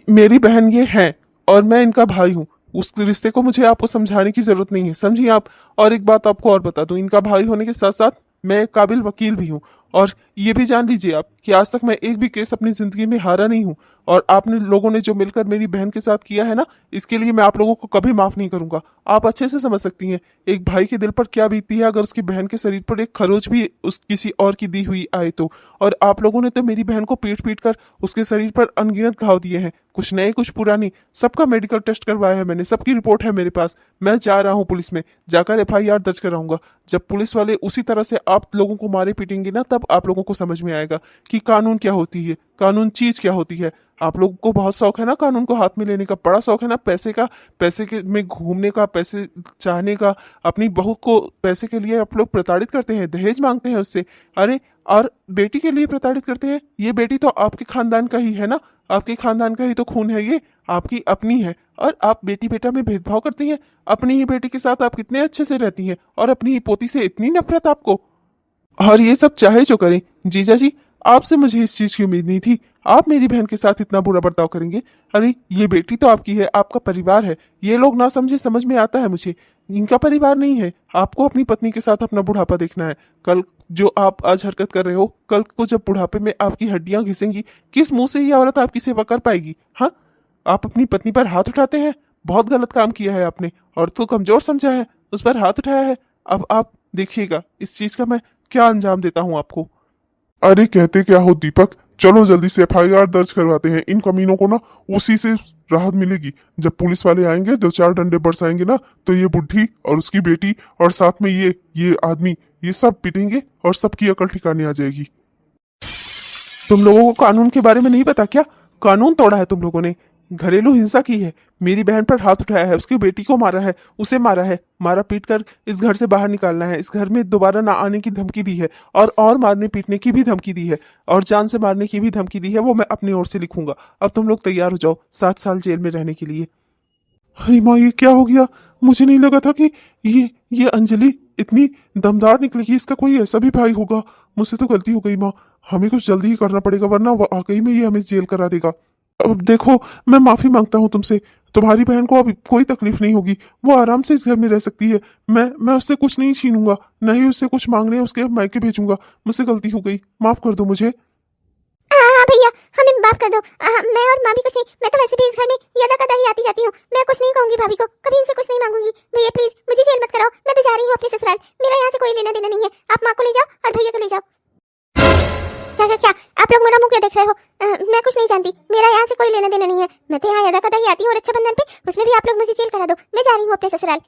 मेरी बहन ये है और मैं इनका भाई हूँ। उस रिश्ते को मुझे आपको समझाने की जरूरत नहीं है, समझिए आप। और एक बात आपको और बता दूं, इनका भाई होने के साथ साथ मैं एक काबिल वकील भी हूँ। और ये भी जान लीजिए आप कि आज तक मैं एक भी केस अपनी जिंदगी में हारा नहीं हूँ। और आपने लोगों ने जो मिलकर मेरी बहन के साथ किया है ना, इसके लिए मैं आप लोगों को कभी माफ नहीं करूंगा। आप अच्छे से समझ सकती हैं एक भाई के दिल पर क्या बीतती है अगर उसकी बहन के शरीर पर एक खरोच भी उस किसी और की दी हुई आए तो। और आप लोगों ने तो मेरी बहन को पीट पीट कर उसके शरीर पर अनगिनत घाव दिए हैं, कुछ नए कुछ पुराने। सबका मेडिकल टेस्ट करवाया है मैंने, सबकी रिपोर्ट है मेरे पास। मैं जा रहा हूँ पुलिस में, जाकर एफआईआर दर्ज कराऊंगा। जब पुलिस वाले उसी तरह से आप लोगों को मारे पीटेंगे ना, तब आप लोगों को समझ में आएगा कि कानून क्या होती है, कानून चीज क्या होती है। आप लोगों को बहुत शौक है ना कानून को हाथ में लेने का, बड़ा शौक है ना पैसे का, पैसे के में घूमने का, पैसे चाहने का। अपनी बहू को पैसे के लिए आप लोग प्रताड़ित करते हैं, दहेज मांगते हैं उससे। अरे और बेटी के लिए प्रताड़ित करते हैं। ये बेटी तो आपके खानदान का ही है ना, आपके खानदान का ही तो खून है, ये आपकी अपनी है। और आप बेटी बेटा में भेदभाव करती हैं। अपनी ही बेटी के साथ आप कितने अच्छे से रहती हैं और अपनी ही पोती से इतनी नफरत आपको। और ये सब चाहे जो करें जीजा जी, आपसे मुझे इस चीज की उम्मीद नहीं थी। आप मेरी बहन के साथ इतना बुरा बर्ताव करेंगे। अरे ये बेटी तो आपकी है, आपका परिवार है। ये लोग ना समझे, समझ में आता है मुझे, इनका परिवार नहीं है। आपको अपनी पत्नी के साथ अपना बुढ़ापा देखना है। कल जो आप आज हरकत कर रहे हो, कल को जब बुढ़ापे में आपकी हड्डियां घिसेंगी, किस मुंह से ये औरत आपकी सेवा कर पाएगी? हाँ, आप अपनी पत्नी पर हाथ उठाते हैं, बहुत गलत काम किया है आपने। और तो कमजोर समझा है, उस पर हाथ उठाया है। अब आप देखिएगा इस चीज का मैं क्या अंजाम देता हूँ आपको। अरे कहते क्या हो दीपक, चलो जल्दी से एफआईआर दर्ज करवाते हैं। इन कमीनों को ना उसी से राहत मिलेगी। जब पुलिस वाले आएंगे, दो चार डंडे बरसाएंगे ना, तो ये बुढ़ी और उसकी बेटी और साथ में ये आदमी, ये सब पिटेंगे और सबकी अकल ठिकाने आ जाएगी। तुम लोगों को कानून के बारे में नहीं पता क्या? कानून तोड़ा है तुम लोगों ने, घरेलू हिंसा की है, मेरी बहन पर हाथ उठाया है, उसकी बेटी को मारा है, उसे मारा है, मारा पीट कर इस घर से बाहर निकालना है, इस घर में दोबारा ना आने की धमकी दी है, और मारने पीटने की भी धमकी दी है, और जान से मारने की भी धमकी दी है। वो मैं अपनी ओर से लिखूंगा। अब तुम लोग तैयार हो जाओ 7 साल जेल में रहने के लिए। अरे माँ, ये क्या हो गया? मुझे नहीं लगा था कि ये अंजलि इतनी दमदार निकलेगी। इसका कोई ऐसा भी भाई होगा। मुझसे तो गलती हो गई माँ, हमें कुछ जल्दी ही करना पड़ेगा, वरना वाकई में ये हमें जेल करा देगा। अब देखो, मैं माफी मांगता हूँ तुमसे। तुम्हारी बहन को अब कोई तकलीफ नहीं होगी, वो आराम से इस घर में रह सकती है। मैं उससे कुछ नहीं छीनूंगा, न ही उससे कुछ मांगने उसके मायके भेजूंगा। मुझसे गलती हो गई, माफ कर दो मुझे। हाँ भैया, हमें माफ कर दो। मैं और मामी कुछ नहीं, मैं तो वैसे भी इस घर में यदा कदा ही आती जाती हूँ। मैं कुछ नहीं कहूंगी भाभी को, कभी इनसे कुछ नहीं मांगूंगी। भैया प्लीज मुझे जेल मत कराओ, मैं तो जा रही हूँ अपने ससुराल। मेरा यहाँ से कोई लेना देना नहीं है। आप माँ को ले जाओ और भैया को ले जाओ। क्या क्या क्या आप लोग मेरा मुंह क्या देख रहे हो? मैं कुछ नहीं जानती, मेरा यहाँ से कोई लेना देना नहीं है। मैं तो यहाँ यदा कदा ही आती हूँ, और रक्षाबंधन पे उसमें भी आप लोग मुझे जेल करा दो। मैं जा रही हूँ अपने ससुराल।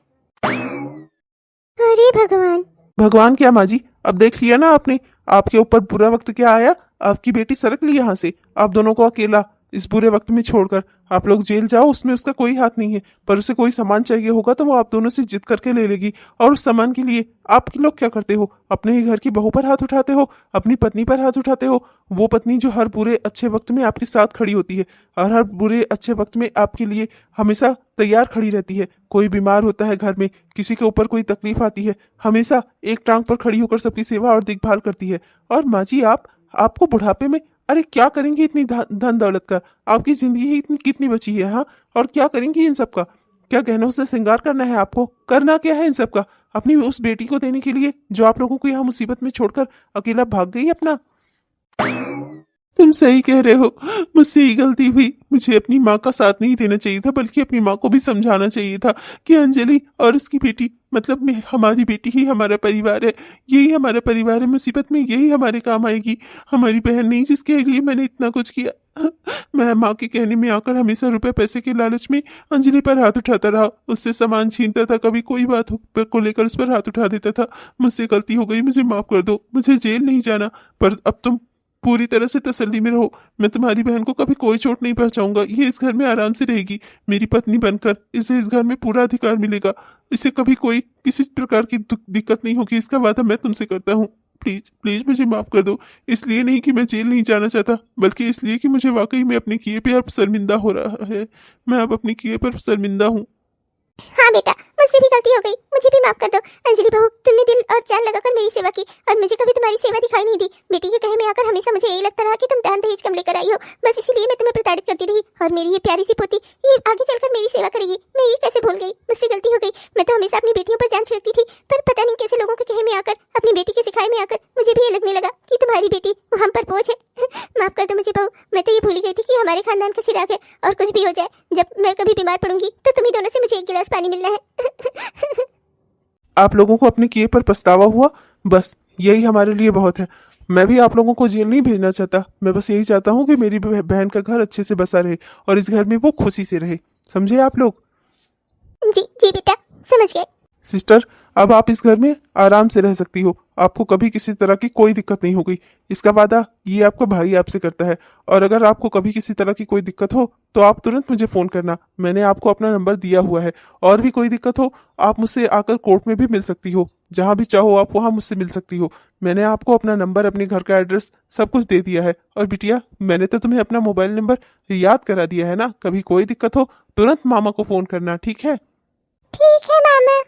अरे भगवान। भगवान क्या माँ जी, अब देख लिया ना आपने, आपके ऊपर बुरा वक्त क्या आया। आपकी बेटी सरक ली यहाँ से, आप दोनों को अकेला इस बुरे वक्त में छोड़कर आप लोग जेल जाओ। उसमें उसका कोई हाथ नहीं है, पर उसे कोई सामान चाहिए होगा तो वो आप दोनों से जिद करके ले लेगी। और उस सामान के लिए आप लोग क्या करते हो? अपने ही घर की बहू पर हाथ उठाते हो, अपनी पत्नी पर हाथ उठाते हो। वो पत्नी जो हर बुरे अच्छे वक्त में आपके साथ खड़ी होती है, और हर बुरे अच्छे वक्त में आपके लिए हमेशा तैयार खड़ी रहती है। कोई बीमार होता है घर में, किसी के ऊपर कोई तकलीफ आती है, हमेशा एक टांग पर खड़ी होकर सबकी सेवा और देखभाल करती है। और माँ जी आपको बुढ़ापे में अरे क्या करेंगी इतनी धन दौलत का? आपकी जिंदगी ही इतनी कितनी बची है? हाँ, और क्या करेंगी इन सब का? क्या गहनों से श्रृंगार करना है आपको? करना क्या है इन सब का? अपनी उस बेटी को देने के लिए जो आप लोगों को यहाँ मुसीबत में छोड़कर अकेला भाग गई अपना। तुम सही कह रहे हो, मुझसे ही गलती हुई। मुझे अपनी माँ का साथ नहीं देना चाहिए था, बल्कि अपनी माँ को भी समझाना चाहिए था कि अंजलि और उसकी बेटी, मतलब मैं, हमारी बेटी ही हमारा परिवार है। यही हमारा परिवार है, मुसीबत में यही हमारे काम आएगी। हमारी बहन नहीं जिसके लिए मैंने इतना कुछ किया। मैं माँ के कहने में आकर हमेशा रुपए पैसे के लालच में अंजलि पर हाथ उठाता रहा, उससे सामान छीनता था, कभी कोई बात को लेकर उस पर हाथ उठा देता था। मुझसे गलती हो गई, मुझे माफ कर दो। मुझे जेल नहीं जाना, पर अब तुम पूरी तरह से तसल्ली में रहो। मैं तुम्हारी बहन को कभी कोई चोट नहीं पहुंचाऊंगा। ये इस घर में आराम से रहेगी मेरी पत्नी बनकर। इसे इस घर में पूरा अधिकार मिलेगा। इसे कभी कोई किसी प्रकार की दिक्कत नहीं होगी, इसका वादा मैं तुमसे करता हूँ। प्लीज प्लीज मुझे माफ कर दो। इसलिए नहीं कि मैं जेल नहीं जाना चाहता, बल्कि इसलिए कि मुझे वाकई में अपने किए पे अब शर्मिंदा हो रहा है। मैं अब अपने किए पर शर्मिंदा हूँ। हाँ बेटा, मुझसे भी गलती हो गई, मुझे भी माफ कर दो। अंजलि बहू, तुमने दिल और जान लगाकर मेरी सेवा की और मुझे कभी तुम्हारी सेवा दिखाई नहीं दी। बेटी के कहे में आकर हमेशा मुझे यही लगता रहा कि तुम दान दहेज कम लेकर आई हो, बस इसीलिए मैं तुम्हें प्रताड़ित करती रही। और मेरी ये प्यारी सी पोती ये आगे चलकर मेरी सेवा करेगी, मैं ये कैसे भूल गई? मुझसे गलती हो गई। मैं तो हमेशा अपनी बेटियों पर जान छिड़कती थी, पर पता नहीं कैसे लोगों के कहे में आकर, अपनी बेटी के सिखाए में आकर मुझे भी ये लगने लगा कि तुम्हारी बेटी हम पर बोझ है। माफ कर दो मुझे बहू, मैं तो ये भूल गई थी कि हमारे खानदान का चिराग है, और कुछ भी हो जाए, जब मैं कभी बीमार पड़ूंगी तो तुम्ही दोनों से मुझे एक गिलास पानी मिलना है। आप लोगों को अपने किए पर पछतावा हुआ, बस यही हमारे लिए बहुत है। मैं भी आप लोगों को जेल नहीं भेजना चाहता, मैं बस यही चाहता हूँ कि मेरी बहन का घर अच्छे से बसा रहे और इस घर में वो खुशी से रहे। समझे आप लोग? जी जी बेटा, समझ गए। सिस्टर, अब आप इस घर में आराम से रह सकती हो, आपको कभी किसी तरह की कोई दिक्कत नहीं होगी। इसका वादा ये आपका भाई आपसे करता है। और अगर आपको कभी किसी तरह की कोई दिक्कत हो तो आप तुरंत मुझे फ़ोन करना, मैंने आपको अपना नंबर दिया हुआ है। और भी कोई दिक्कत हो आप मुझसे आकर कोर्ट में भी मिल सकती हो, जहाँ भी चाहो आप वहाँ मुझसे मिल सकती हो। मैंने आपको अपना नंबर, अपने घर का एड्रेस सब कुछ दे दिया है। और बिटिया, मैंने तो तुम्हें अपना मोबाइल नंबर याद करा दिया है ना, कभी कोई दिक्कत हो तुरंत मामा को फ़ोन करना, ठीक है? ठीक है मामा।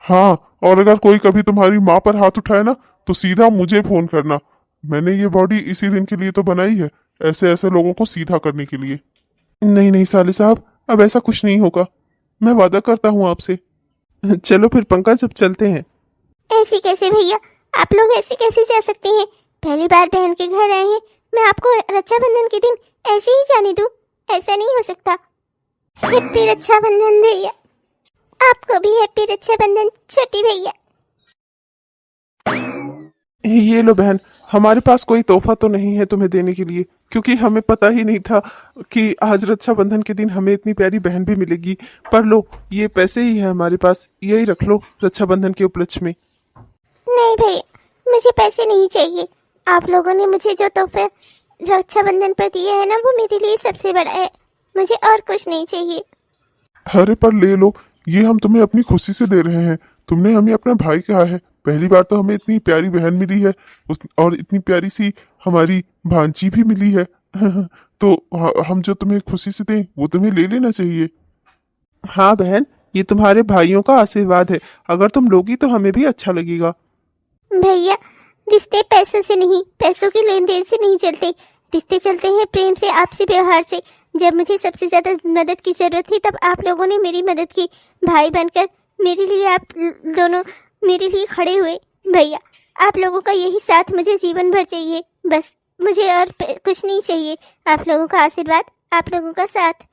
हाँ, और अगर कोई कभी तुम्हारी माँ पर हाथ उठाए ना तो सीधा मुझे फोन करना। मैंने ये बॉडी इसी दिन के लिए तो बनाई है, ऐसे ऐसे लोगों को सीधा करने के लिए। नहीं नहीं साले साहब, अब ऐसा कुछ नहीं होगा, मैं वादा करता हूँ आपसे। चलो फिर पंकज, अब चलते हैं। ऐसे कैसे भैया, आप लोग ऐसे कैसे जा सकते हैं? पहली बार बहन के घर आए हैं, मैं आपको रक्षाबंधन के दिन ऐसे ही जाने दूं? ऐसा नहीं हो सकता। हैप्पी रक्षाबंधन भैया। आपको भी हैप्पी रक्षाबंधन छोटी भैया। ये लो बहन, हमारे पास कोई तोहफा तो नहीं है तुम्हें देने के लिए, क्योंकि हमें पता ही नहीं था कि आज रक्षाबंधन के दिन हमें इतनी प्यारी बहन भी मिलेगी। पर लो, ये पैसे ही है हमारे पास, यही रख लो रक्षाबंधन के उपलक्ष्य में। नहीं भैया, मुझे पैसे नहीं चाहिए। आप लोगों ने मुझे जो तोहफे रक्षाबंधन पर दिए है ना, वो मेरे लिए सबसे बड़ा है। मुझे और कुछ नहीं चाहिए। अरे पर ले लो, ये हम तुम्हें अपनी खुशी से दे रहे हैं। तुमने हमें अपना भाई कहा है, पहली बार तो हमें इतनी प्यारी बहन मिली है, और इतनी प्यारी सी हमारी भांजी भी मिली है। तो हम जो तुम्हें खुशी से दें वो तुम्हें ले लेना चाहिए। हाँ बहन, ये तुम्हारे भाइयों का आशीर्वाद है, अगर तुम लोगी तो हमें भी अच्छा लगेगा। भैया, रिश्ते पैसों से नहीं, पैसों के लेन देन से नहीं चलते। रिश्ते चलते हैं प्रेम से, आपसी व्यवहार से। जब मुझे सबसे ज्यादा मदद की जरूरत थी तब आप लोगों ने मेरी मदद की। भाई बनकर मेरे लिए आप दोनों मेरे लिए खड़े हुए। भैया, आप लोगों का यही साथ मुझे जीवन भर चाहिए, बस मुझे और कुछ नहीं चाहिए। आप लोगों का आशीर्वाद, आप लोगों का साथ।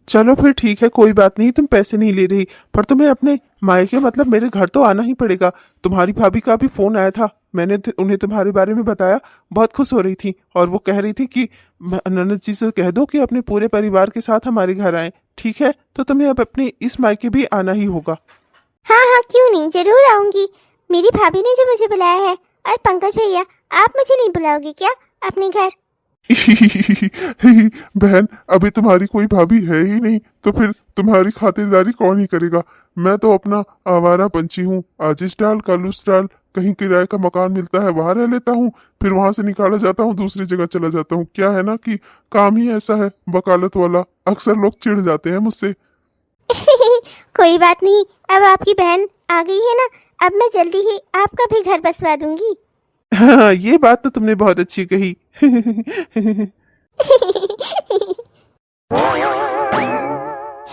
चलो फिर ठीक है, कोई बात नहीं, तुम पैसे नहीं ले रही, पर तुम्हें अपने मायके मतलब मेरे घर तो आना ही पड़ेगा। तुम्हारी भाभी का भी फोन आया था, मैंने उन्हें तुम्हारे बारे में बताया, बहुत खुश हो रही थी और वो कह रही थी कि ननद जी से कह दो कि अपने पूरे परिवार के साथ हमारे घर आए। ठीक है, तो तुम्हें अब अपने इस मायके भी आना ही होगा। हाँ हाँ, क्यों नहीं, जरूर आऊंगी। मेरी भाभी ने जो मुझे बुलाया है। और पंकज भैया, आप मुझे नहीं बुलाओगे क्या अपने घर? बहन, अभी तुम्हारी कोई भाभी है ही नहीं, तो फिर तुम्हारी खातिरदारी कौन ही करेगा। मैं तो अपना आवारा पंछी हूँ, आज इस डाल कल उस डाल, कहीं किराए का मकान मिलता है वहां रह लेता हूँ, फिर वहां से निकाला जाता हूँ, दूसरी जगह चला जाता हूँ। क्या है ना कि काम ही ऐसा है वकालत वाला, अक्सर लोग चिढ़ जाते हैं मुझसे। कोई बात नहीं, अब आपकी बहन आ गई है ना, अब मैं जल्दी ही आपका भी घर बसवा दूंगी। हाँ, ये बात तो तुमने बहुत अच्छी कही।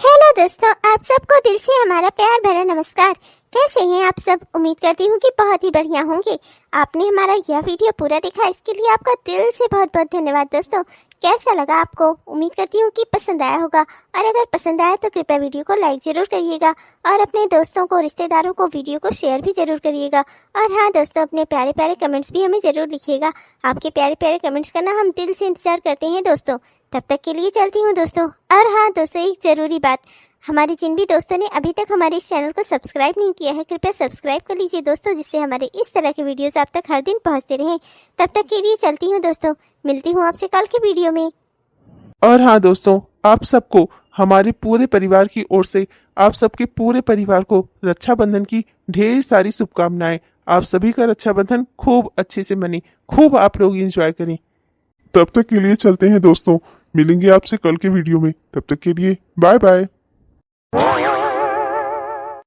हेलो दोस्तों, आप सबको दिल से हमारा प्यार भरा नमस्कार। कैसे हैं आप सब? उम्मीद करती हूँ कि बहुत ही बढ़िया होंगे। आपने हमारा यह वीडियो पूरा देखा, इसके लिए आपका दिल से बहुत बहुत धन्यवाद। दोस्तों, कैसा लगा आपको? उम्मीद करती हूँ कि पसंद आया होगा, और अगर पसंद आया तो कृपया वीडियो को लाइक जरूर करिएगा और अपने दोस्तों को, रिश्तेदारों को वीडियो को शेयर भी जरूर करिएगा। और हाँ दोस्तों, अपने प्यारे प्यारे कमेंट्स भी हमें जरूर लिखिएगा। आपके प्यारे प्यारे कमेंट्स का ना हम दिल से इंतजार करते हैं दोस्तों। तब तक के लिए चलती हूँ दोस्तों। और हाँ दोस्तों, एक ज़रूरी बात, हमारे जिन भी दोस्तों ने अभी तक हमारे इस चैनल को सब्सक्राइब नहीं किया है, कृपया सब्सक्राइब कर लीजिए दोस्तों, जिससे हमारे इस तरह के वीडियोस आप तक हर दिन पहुंचते रहें। तब तक के लिए चलती हूँ दोस्तों, मिलती हूँ आपसे कल के वीडियो में। और हाँ दोस्तों, आप सबको हमारे पूरे परिवार की ओर से, आप सबके पूरे परिवार को रक्षाबंधन की ढेर सारी शुभकामनाएं। आप सभी का रक्षाबंधन खूब अच्छे से मने, खूब आप लोग एंजॉय करें। तब तक के लिए चलते हैं दोस्तों, मिलेंगे आपसे कल के वीडियो में। तब तक के लिए बाय बाय।